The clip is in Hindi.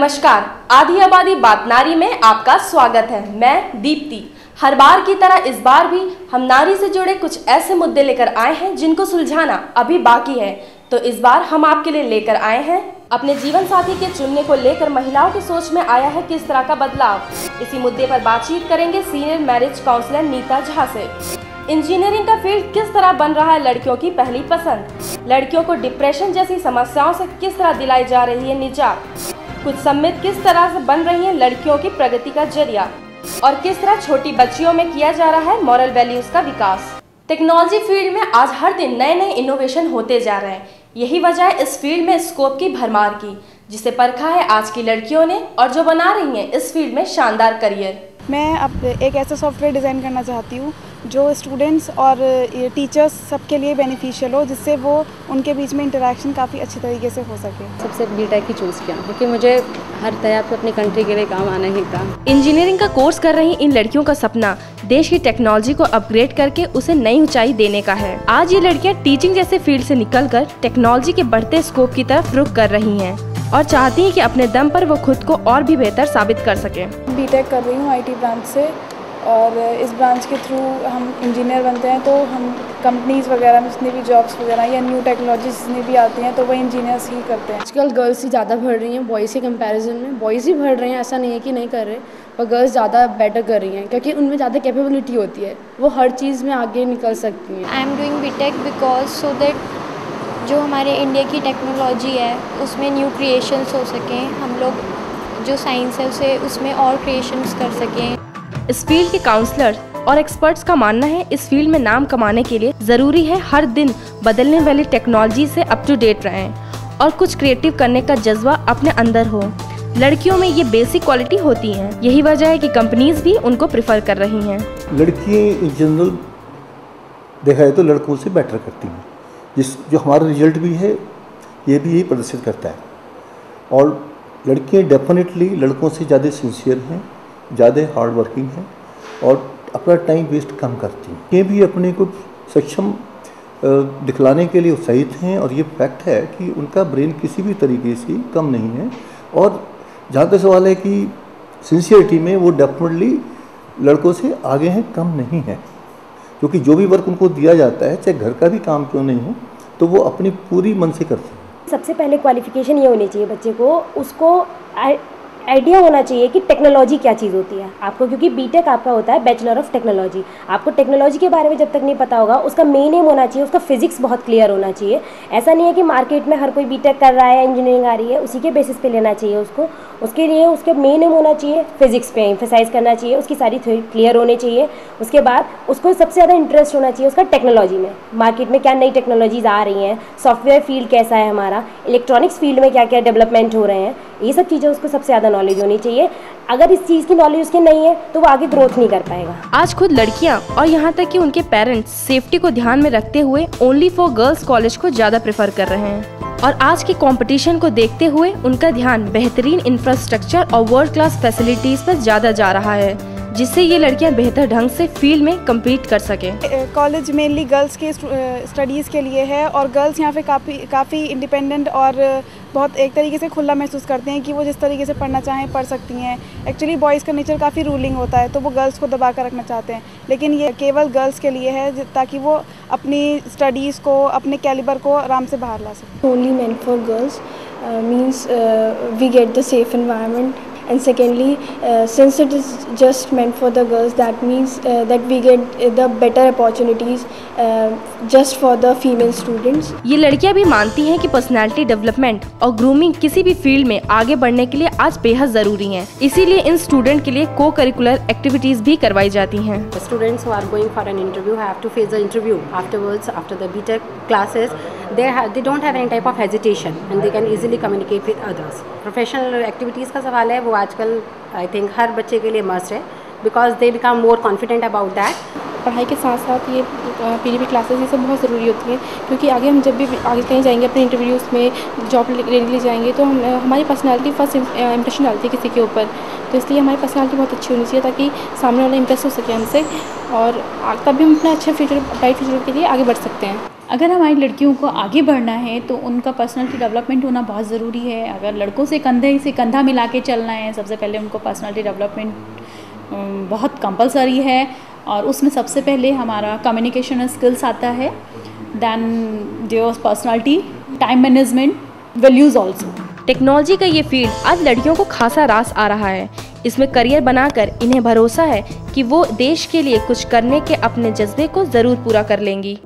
नमस्कार, आधी आबादी बात नारी में आपका स्वागत है। मैं दीप्ति। हर बार की तरह इस बार भी हम नारी से जुड़े कुछ ऐसे मुद्दे लेकर आए हैं जिनको सुलझाना अभी बाकी है। तो इस बार हम आपके लिए लेकर आए हैं अपने जीवन साथी के चुनने को लेकर महिलाओं की सोच में आया है किस तरह का बदलाव। इसी मुद्दे पर बातचीत करेंगे senior marriage counsellor Neeta Jha से। इंजीनियरिंग का फील्ड किस तरह बन रहा है लड़कियों की पहली पसंद, लड़कियों को डिप्रेशन जैसी समस्याओं से किस तरह दिलाई जा रही है निजात, कुछ सम्मित किस तरह से बन रही है लड़कियों की प्रगति का जरिया, और किस तरह छोटी बच्चियों में किया जा रहा है मॉरल वैल्यूज का विकास। टेक्नोलॉजी फील्ड में आज हर दिन नए नए इनोवेशन होते जा रहे हैं। यही वजह है इस फील्ड में स्कोप की भरमार की, जिसे परखा है आज की लड़कियों ने और जो बना रही हैं इस फील्ड में शानदार करियर। मैं अब एक ऐसा सॉफ्टवेयर डिज़ाइन करना चाहती हूँ जो स्टूडेंट्स और टीचर्स सबके लिए बेनिफिशियल हो, जिससे वो उनके बीच में इंटरेक्शन काफ़ी अच्छे तरीके से हो सके। सबसे बीटेक ही चूज़ किया क्योंकि मुझे हर तरह पे अपनी कंट्री के लिए काम आना ही था। इंजीनियरिंग का कोर्स कर रही इन लड़कियों का सपना देश की टेक्नोलॉजी को अपग्रेड करके उसे नई ऊंचाई देने का है। आज ये लड़कियां टीचिंग जैसे फील्ड से निकलकर टेक्नोलॉजी के बढ़ते स्कोप की तरफ रुख कर रही हैं और चाहती हैं कि अपने दम पर वो खुद को और भी बेहतर साबित कर सकें। बीटेक कर रही हूँ आईटी ब्रांच से, और इस ब्रांच के थ्रू हम इंजीनियर बनते हैं तो हम कंपनीज़ वगैरह में जितनी भी जॉब्स वगैरह या न्यू टेक्नोलॉजीज जितनी भी आती हैं तो वो इंजीनियर्स ही करते हैं। आजकल गर्ल्स ही ज़्यादा बढ़ रही हैं बॉयज़ के कंपैरिजन में। बॉयज़ ही बढ़ रहे हैं, ऐसा नहीं है कि नहीं कर रहे, पर गर्ल्स ज़्यादा बेटर कर रही हैं क्योंकि उनमें ज़्यादा कैपेबिलिटी होती है, वो हर चीज़ में आगे निकल सकती हैं। I am doing BTech because so that जो हमारे इंडिया की टेक्नोलॉजी है उसमें न्यू क्रिएशंस हो सकें, हम लोग जो साइंस है उसे उसमें और क्रिएशंस कर सकें। इस फील्ड के काउंसलर और एक्सपर्ट्स का मानना है इस फील्ड में नाम कमाने के लिए जरूरी है हर दिन बदलने वाली टेक्नोलॉजी से अप टू डेट रहें और कुछ क्रिएटिव करने का जज्बा अपने अंदर हो। लड़कियों में ये बेसिक क्वालिटी होती है, यही वजह है कि कंपनीज भी उनको प्रेफर कर रही हैं। लड़कियाँ इन जनरल देखा जाए तो लड़कों से बेटर करती हैं, जो हमारा रिजल्ट भी है ये भी यही प्रदर्शित करता है। और लड़कियाँ डेफिनेटली लड़कों से ज़्यादा सिंसियर हैं, ज़्यादा हार्ड वर्किंग हैं और अपना टाइम वेस्ट कम करती हैं। ये भी अपने को सक्षम दिखलाने के लिए उत्साहित हैं और ये फैक्ट है कि उनका ब्रेन किसी भी तरीके से कम नहीं है। और जहाँ तक सवाल है कि सिंसियरिटी में वो डेफिनेटली लड़कों से आगे हैं, कम नहीं है, क्योंकि जो भी वर्क उनको दिया जाता है चाहे घर का भी काम क्यों नहीं हो तो वो अपनी पूरी मन से करते हैं। सबसे पहले क्वालिफिकेशन ये होनी चाहिए बच्चे को, उसको आइडिया होना चाहिए कि टेक्नोलॉजी क्या चीज़ होती है आपको, क्योंकि बीटेक आपका होता है बैचलर ऑफ टेक्नोलॉजी। आपको टेक्नोलॉजी के बारे में जब तक नहीं पता होगा, उसका मेन एम होना चाहिए, उसका फिजिक्स बहुत क्लियर होना चाहिए। ऐसा नहीं है कि मार्केट में हर कोई बीटेक कर रहा है, इंजीनियरिंग आ रही है, उसी के बेसिस पे लेना चाहिए उसको। उसके लिए उसके मेन एम होना चाहिए, फिजिक्स पे एम्फेसाइज करना चाहिए, उसकी सारी थ्योरी क्लियर होनी चाहिए। उसके बाद उसको सबसे ज़्यादा इंटरेस्ट होना चाहिए उसका टेक्नोलॉजी में, मार्केट में क्या नई टेक्नोलॉजीज़ आ रही हैं, सॉफ्टवेयर फील्ड कैसा है हमारा, इलेक्ट्रॉनिक्स फील्ड में क्या क्या डेवलपमेंट हो रहे हैं, ये सब चीज़ें उसको सबसे ज़्यादा नॉलेज होनी चाहिए। अगर इस चीज़ की नॉलेज उसके नहीं है तो वो आगे ग्रोथ नहीं कर पाएगा। आज खुद लड़कियां और यहाँ तक कि उनके पेरेंट्स सेफ्टी को ध्यान में रखते हुए ओनली फॉर गर्ल्स कॉलेज को ज़्यादा प्रेफर कर रहे हैं और आज की कंपटीशन को देखते हुए उनका ध्यान बेहतरीन इंफ्रास्ट्रक्चर और वर्ल्ड क्लास फैसिलिटीज़ पर ज़्यादा जा रहा है, जिससे ये लड़कियां बेहतर ढंग से फील्ड में कम्पीट कर सकें। कॉलेज मेनली गर्ल्स के स्टडीज़ के लिए है और गर्ल्स यहाँ पे काफ़ी इंडिपेंडेंट और बहुत एक तरीके से खुला महसूस करते हैं कि वो जिस तरीके से पढ़ना चाहें पढ़ सकती हैं। एक्चुअली बॉयज़ का नेचर काफ़ी रूलिंग होता है तो वो गर्ल्स को दबा कर रखना चाहते हैं, लेकिन ये केवल गर्ल्स के लिए है ताकि वो अपनी स्टडीज़ को, अपने कैलिबर को आराम से बाहर ला सकें। Only meant for girls means we get the safe environment, and secondly since it is just meant for the girls, that means that we get the better opportunities just for the female students. ये लड़कियां भी मानती हैं कि पर्सनालिटी डेवलपमेंट और ग्रूमिंग किसी भी फील्ड में आगे बढ़ने के लिए आज बेहद जरूरी हैं। इसीलिए इन स्टूडेंट के लिए को करिकुलर एक्टिविटीज भी करवाई जाती हैं। Students who are going for an interview have to face the interview afterwards, after the BTech classes. They don't have any type of hesitation and they can easily communicate with others. Professional activities का सवाल है, वो आजकल I think हर बच्चे के लिए मस्ट है because they become more confident about that. पढ़ाई के साथ साथ ये पीडीपी क्लासेस ये सब बहुत ज़रूरी होती हैं, क्योंकि आगे हम जब भी आगे कहीं जाएंगे अपने इंटरव्यूज़ में जॉब लेने के लिए जाएंगे तो हमारी पर्सनालिटी फर्स्ट इंप्रेशन डालती है किसी के ऊपर, तो इसलिए हमारी पर्सनालिटी बहुत अच्छी होनी चाहिए ताकि सामने वाला इम्प्रेस हो सके हमसे और तभी हम अपना अच्छा फ्यूचर, ब्राइट फ्यूचर के लिए आगे बढ़ सकते हैं। अगर हमारी लड़कियों को आगे बढ़ना है तो उनका पर्सनालिटी डेवलपमेंट होना बहुत ज़रूरी है। अगर लड़कों से कंधे से कंधा मिला के चलना है, सबसे पहले उनको पर्सनालिटी डेवलपमेंट बहुत कंपलसरी है, और उसमें सबसे पहले हमारा कम्युनिकेशन स्किल्स आता है, then their personality, time management, values also. Technology का ये फील्ड आज लड़कियों को खासा रास आ रहा है। इसमें करियर बनाकर इन्हें भरोसा है कि वो देश के लिए कुछ करने के अपने जज्बे को ज़रूर पूरा कर लेंगी।